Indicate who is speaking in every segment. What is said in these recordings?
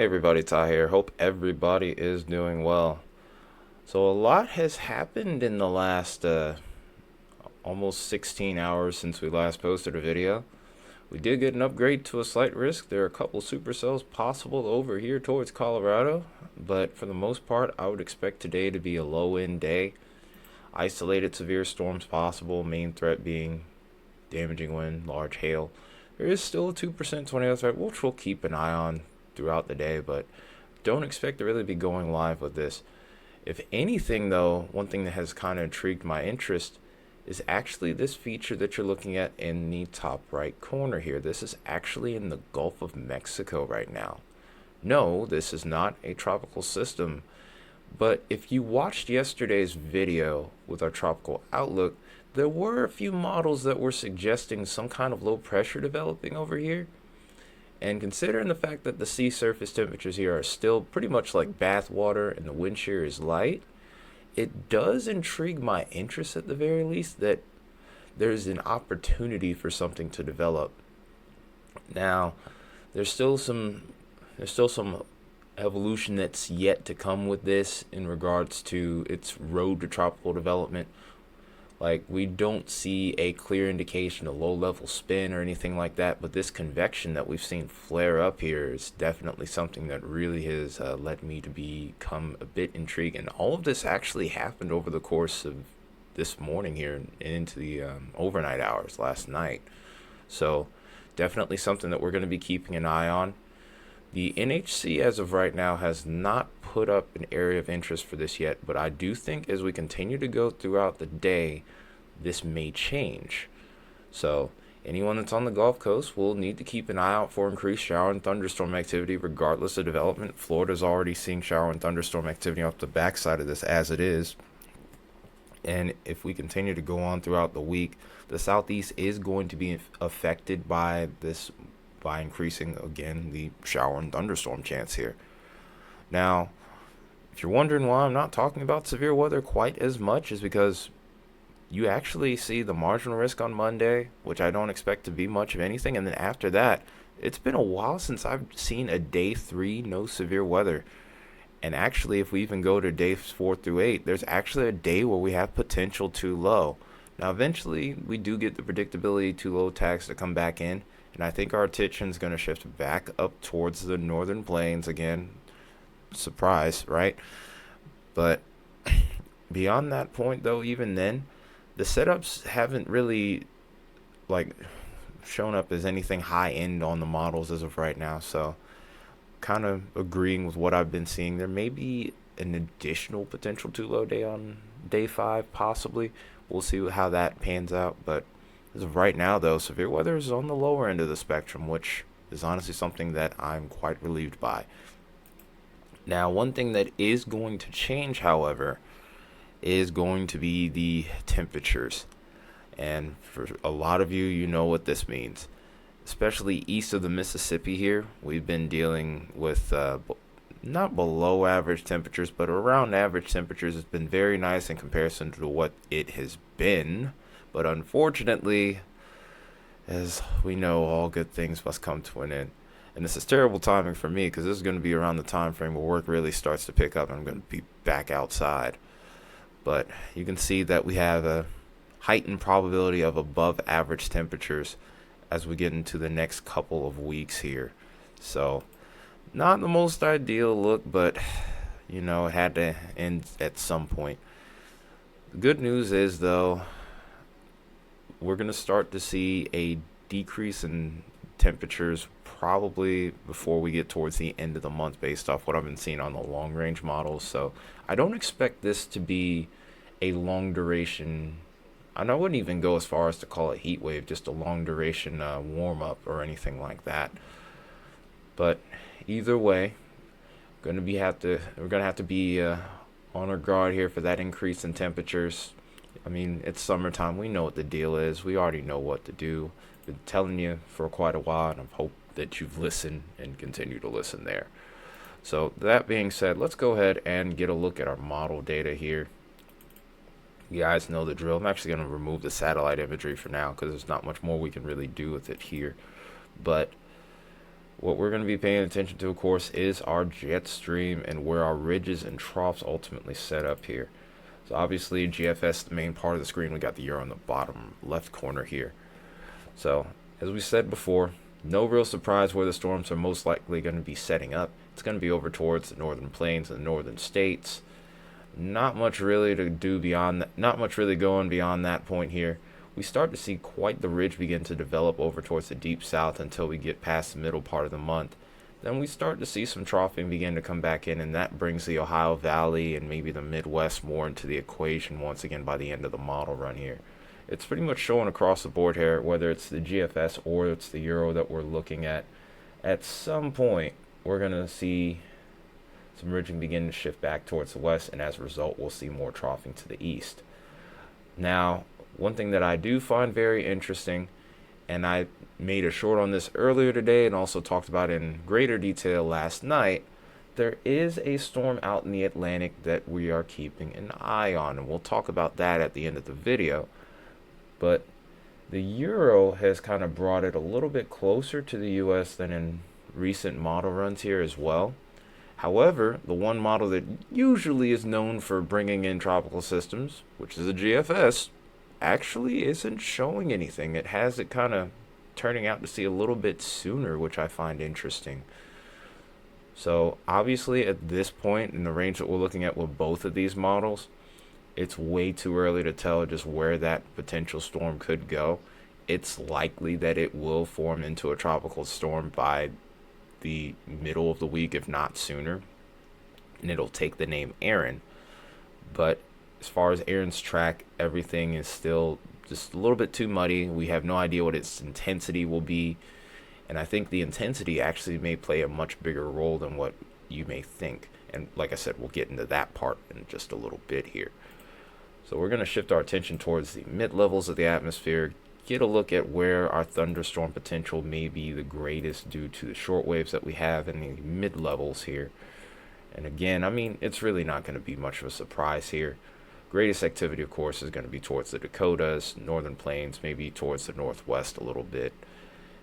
Speaker 1: Hey everybody, Ty here. Hope everybody is doing well. So a lot has happened in the last almost 16 hours since we last posted a video. We did get an upgrade to a slight risk. There are a couple supercells possible over here towards Colorado, but for the most part, I would expect today to be a low-end day. Isolated severe storms possible, main threat being damaging wind, large hail. There is still a 2% tornado threat, which we'll keep an eye on throughout the day, but don't expect to really be going live with this. If anything, though, one thing that has kind of intrigued my interest is actually this feature that you're looking at in the top right corner here. This is actually in the Gulf of Mexico right now. No, this is not a tropical system, but if you watched yesterday's video with our tropical outlook, there were a few models that were suggesting some kind of low pressure developing over here. And considering the fact that the sea surface temperatures here are still pretty much like bath water and the wind shear is light, it does intrigue my interest at the very least that there's an opportunity for something to develop. Now, there's still some evolution that's yet to come with this in regards to its road to tropical development. Like, we don't see a clear indication of low-level spin or anything like that, but this convection that we've seen flare up here is definitely something that really has led me to become a bit intrigued. And all of this actually happened over the course of this morning here and into the overnight hours last night. So definitely something that we're going to be keeping an eye on. The NHC as of right now has not put up an area of interest for this yet, but I do think as we continue to go throughout the day, this may change. So anyone that's on the Gulf Coast will need to keep an eye out for increased shower and thunderstorm activity regardless of development. Florida's already seeing shower and thunderstorm activity off the backside of this as it is. And if we continue to go on throughout the week, the southeast is going to be affected by this, by increasing again the shower and thunderstorm chance here. Now, if you're wondering why I'm not talking about severe weather quite as much, is because you actually see the marginal risk on Monday, which I don't expect to be much of anything, and then after that, it's been a while since I've seen a day 3 no severe weather. And actually, if we even go to days 4 through 8, there's actually a day where we have potential too low. Now, eventually, we do get the predictability too low tags to come back in, and I think our attention is going to shift back up towards the northern plains again. Surprise, right? But beyond that point, though, even then, the setups haven't really like shown up as anything high end on the models as of right now. So kind of agreeing with what I've been seeing. There may be an additional potential too low day on day 5, possibly. We'll see how that pans out. But as of right now, though, severe weather is on the lower end of the spectrum, which is honestly something that I'm quite relieved by. Now, one thing that is going to change, however, is going to be the temperatures. And for a lot of you, you know what this means. Especially east of the Mississippi here, we've been dealing with not below average temperatures, but around average temperatures. It's been very nice in comparison to what it has been. But unfortunately, as we know, all good things must come to an end. And this is terrible timing for me because this is going to be around the time frame where work really starts to pick up and I'm going to be back outside. But you can see that we have a heightened probability of above average temperatures as we get into the next couple of weeks here. So not the most ideal look, but it had to end at some point. The good news is, though, we're going to start to see a decrease in temperatures probably before we get towards the end of the month based off what I've been seeing on the long range models. So I don't expect this to be a long duration, and I wouldn't even go as far as to call it heat wave, just a long duration warm up or anything like that. But either way, we're gonna have to be on our guard here for that increase in temperatures. I mean, it's summertime. We know what the deal is. We already know what to do. Been telling you for quite a while, and I hope that you've listened and continue to listen there. So that being said, let's go ahead and get a look at our model data here. You guys know the drill. I'm actually going to remove the satellite imagery for now because there's not much more we can really do with it here. But What we're going to be paying attention to, of course, is our jet stream and where our ridges and troughs ultimately set up here. So obviously GFS, the main part of the screen, we got the Euro in the bottom left corner here. So as we said before, no real surprise where the storms are most likely going to be setting up. It's going to be over towards the northern plains and the northern states. Not much really to do beyond that, not much really going beyond that point here. We start to see quite the ridge begin to develop over towards the deep south until we get past the middle part of the month. Then we start to see some troughing begin to come back in, and that brings the Ohio Valley and maybe the Midwest more into the equation once again by the end of the model run here. It's pretty much showing across the board here, whether it's the GFS or it's the Euro that we're looking at. At some point, we're going to see some ridging begin to shift back towards the west, and as a result, we'll see more troughing to the east. Now, one thing that I do find very interesting, and I made a short on this earlier today and also talked about in greater detail last night, there is a storm out in the Atlantic that we are keeping an eye on, and we'll talk about that at the end of the video. But the Euro has kind of brought it a little bit closer to the US than in recent model runs here as well. However, the one model that usually is known for bringing in tropical systems, which is a GFS, actually isn't showing anything. It has it kind of turning out to see a little bit sooner, which I find interesting. So obviously at this point in the range that we're looking at with both of these models, it's way too early to tell just where that potential storm could go. It's likely that it will form into a tropical storm by the middle of the week, if not sooner, and it'll take the name Aaron. But as far as Aaron's track, everything is still just a little bit too muddy. We have no idea what its intensity will be, and I think the intensity actually may play a much bigger role than what you may think. And like I said, we'll get into that part in just a little bit here. So we're going to shift our attention towards the mid-levels of the atmosphere, get a look at where our thunderstorm potential may be the greatest due to the short waves that we have in the mid-levels here. And again, I mean, it's really not going to be much of a surprise here. Greatest activity, of course, is going to be towards the Dakotas, northern plains, maybe towards the northwest a little bit.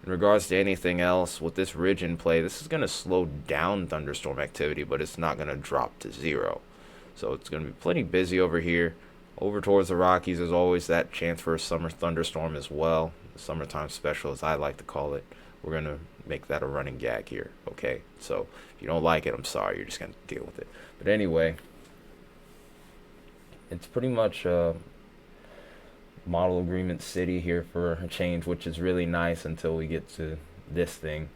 Speaker 1: In regards to anything else, with this ridge in play, this is going to slow down thunderstorm activity, but it's not going to drop to zero. So it's going to be plenty busy over here. Over towards the Rockies, there's always that chance for a summer thunderstorm as well. The summertime special, as I like to call it. We're going to make that a running gag here, okay? So if you don't like it, I'm sorry. You're just going to deal with it. But anyway, it's pretty much model agreement city here for a change, which is really nice until we get to this thing.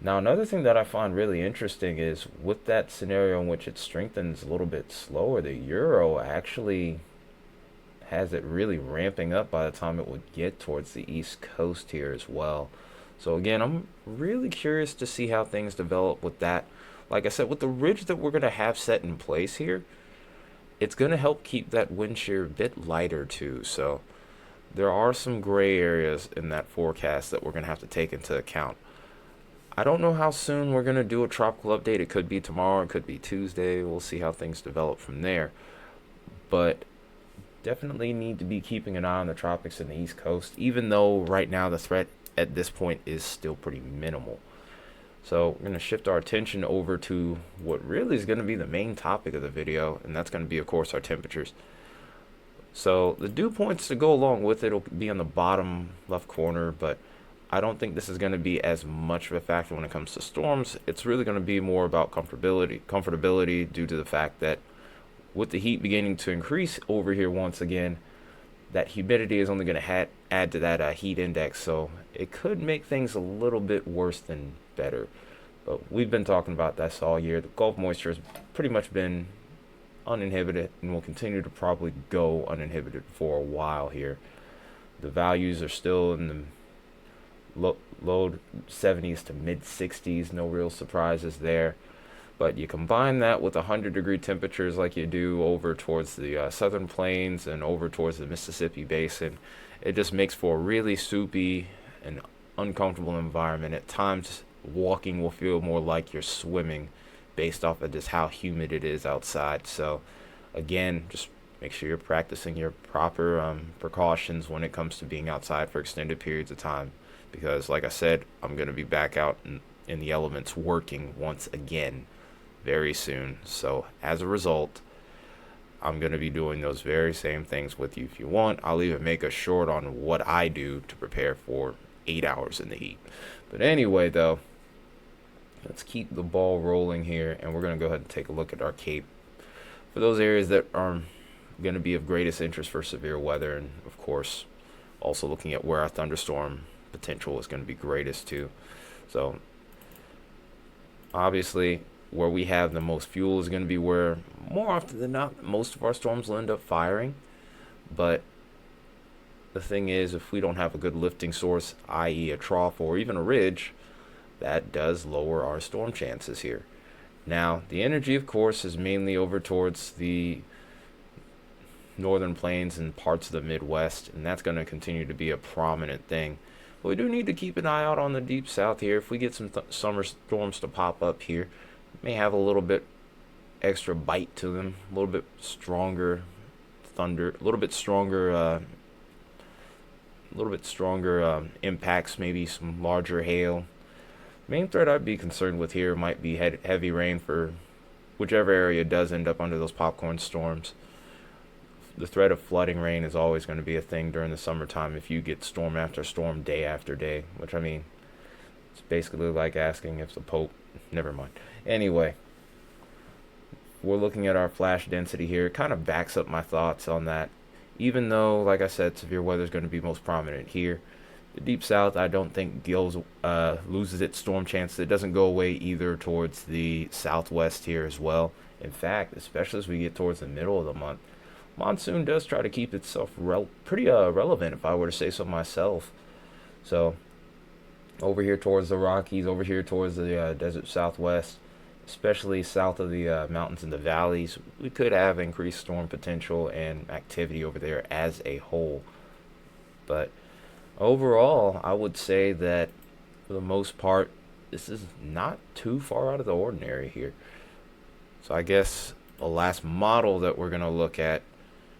Speaker 1: Now, another thing that I find really interesting is with that scenario in which it strengthens a little bit slower, the Euro actually has it really ramping up by the time it would get towards the east coast here as well. So again, I'm really curious to see how things develop with that. Like I said, with the ridge that we're going to have set in place here, it's going to help keep that wind shear a bit lighter too. So there are some gray areas in that forecast that we're going to have to take into account. I don't know how soon we're going to do a tropical update. It could be tomorrow, it could be Tuesday. We'll see how things develop from there. But definitely need to be keeping an eye on the tropics and the East Coast, even though right now the threat at this point is still pretty minimal. So we're going to shift our attention over to what really is going to be the main topic of the video, and that's going to be, of course, our temperatures. So the dew points to go along with it will be on the bottom left corner, but I don't think this is going to be as much of a factor when it comes to storms. It's really going to be more about comfortability due to the fact that with the heat beginning to increase over here once again, that humidity is only going to add to that heat index, so it could make things a little bit worse than better. But we've been talking about this all year. The Gulf moisture has pretty much been uninhibited and will continue to probably go uninhibited for a while here. The values are still in the low 70s to mid 60s, no real surprises there. But you combine that with 100-degree temperatures like you do over towards the southern plains and over towards the Mississippi basin, it just makes for a really soupy and uncomfortable environment. At times, walking will feel more like you're swimming based off of just how humid it is outside. So again, just make sure you're practicing your proper precautions when it comes to being outside for extended periods of time. Because like I said, I'm going to be back out and the elements working once again very soon. So as a result, I'm going to be doing those very same things with you. If you want, I'll even make a short on what I do to prepare for 8 hours in the heat. But anyway, though, let's keep the ball rolling here, and we're going to go ahead and take a look at our cape for those areas that are going to be of greatest interest for severe weather, and of course also looking at where our thunderstorm potential is going to be greatest too. So obviously where we have the most fuel is going to be where more often than not most of our storms will end up firing. But the thing is, if we don't have a good lifting source, i.e. a trough or even a ridge, that does lower our storm chances here. Now, the energy, of course, is mainly over towards the northern plains and parts of the Midwest, and that's going to continue to be a prominent thing. But we do need to keep an eye out on the deep south here. If we get some summer storms to pop up here, may have a little bit extra bite to them, a little bit stronger thunder, a little bit stronger impacts, maybe some larger hail. Main threat I'd be concerned with here might be heavy rain for whichever area does end up under those popcorn storms. The threat of flooding rain is always going to be a thing during the summertime if you get storm after storm, day after day, which, I mean, it's basically like asking if the Pope... Never mind. Anyway, we're looking at our flash density here. It kind of backs up my thoughts on that. Even though, like I said, severe weather is going to be most prominent here, the deep south, I don't think loses its storm chances. It doesn't go away either towards the southwest here as well. In fact, especially as we get towards the middle of the month, monsoon does try to keep itself pretty relevant, if I were to say so myself. So over here towards the Rockies, over here towards the desert southwest, especially south of the mountains and the valleys, we could have increased storm potential and activity over there as a whole. But overall, I would say that for the most part, this is not too far out of the ordinary here. So I guess the last model that we're going to look at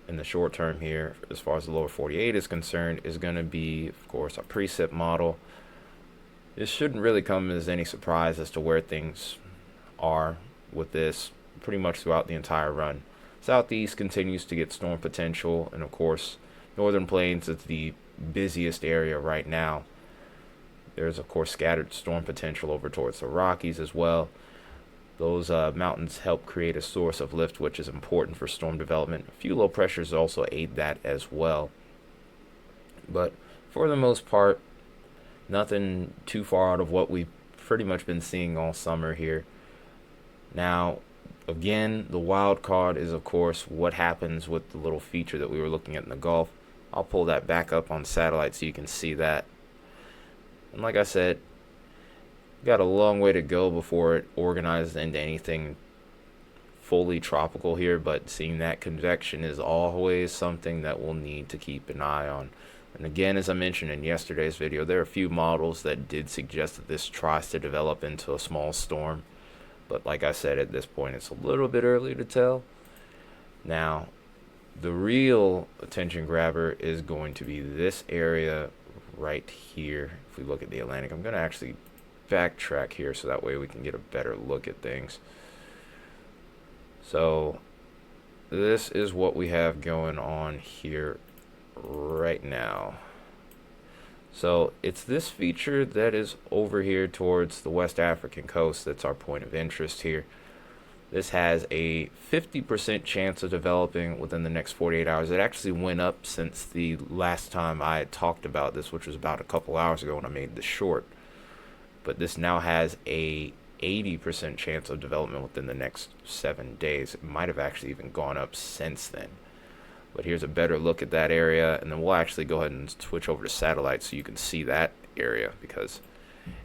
Speaker 1: in the short term here, as far as the lower 48 is concerned, is going to be, of course, a precip model. This shouldn't really come as any surprise as to where things are with this pretty much throughout the entire run. Southeast continues to get storm potential, and of course, northern plains is the busiest area right now. There's, of course, scattered storm potential over towards the Rockies as well. Those mountains help create a source of lift, which is important for storm development. A few low pressures also aid that as well. But for the most part, nothing too far out of what we've pretty much been seeing all summer here. Now, again, the wild card is, of course, what happens with the little feature that we were looking at in the Gulf. I'll pull that back up on satellite so you can see that. And like I said, got a long way to go before it organizes into anything fully tropical here, but seeing that convection is always something that we'll need to keep an eye on. And again, as I mentioned in yesterday's video, there are a few models that did suggest that this tries to develop into a small storm. But like I said, at this point, it's a little bit early to tell. Now, the real attention grabber is going to be this area right here. If we look at the Atlantic, I'm going to actually backtrack here so that way we can get a better look at things. So this is what we have going on here right now. So it's this feature that is over here towards the West African coast that's our point of interest here. This has a 50% chance of developing within the next 48 hours. It actually went up since the last time I had talked about this, which was about a couple hours ago when I made the short. But this now has a 80% chance of development within the next 7 days. It might have actually even gone up since then. But here's a better look at that area, and then we'll actually go ahead and switch over to satellite so you can see that area, because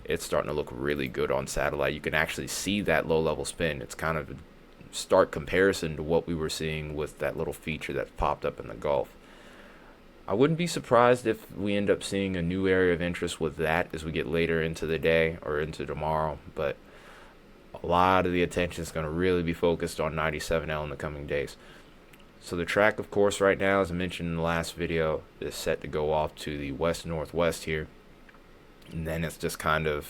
Speaker 1: it's starting to look really good on satellite. You can actually see that low-level spin. It's kind of a stark comparison to what we were seeing with that little feature that popped up in the Gulf. I wouldn't be surprised if we end up seeing a new area of interest with that as we get later into the day or into tomorrow, but a lot of the attention is going to really be focused on 97L in the coming days. So the track, of course, right now, as I mentioned in the last video, is set to go off to the west-northwest here. And then it's just kind of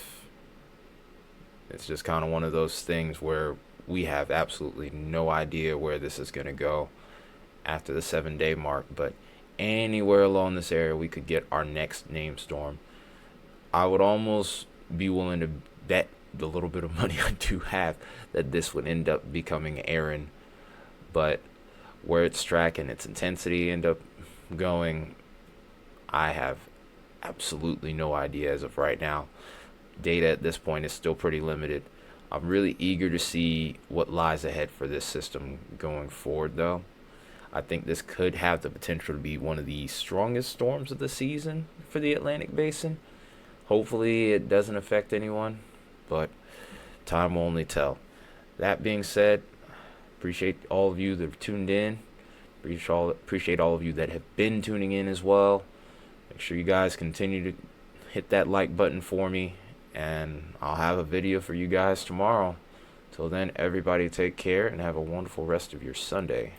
Speaker 1: It's just kind of one of those things where we have absolutely no idea where this is going to go after the 7 day mark, but anywhere along this area we could get our next name storm. I would almost be willing to bet the little bit of money I do have that this would end up becoming Aaron, but where its track and its intensity end up going, I have absolutely no idea as of right now. Data at this point is still pretty limited. I'm really eager to see what lies ahead for this system going forward, though. I think this could have the potential to be one of the strongest storms of the season for the Atlantic Basin. Hopefully, it doesn't affect anyone, but time will only tell. That being said, appreciate all of you that have tuned in. Appreciate all of you that have been tuning in as well. Make sure you guys continue to hit that like button for me, and I'll have a video for you guys tomorrow. Till then, everybody take care and have a wonderful rest of your Sunday.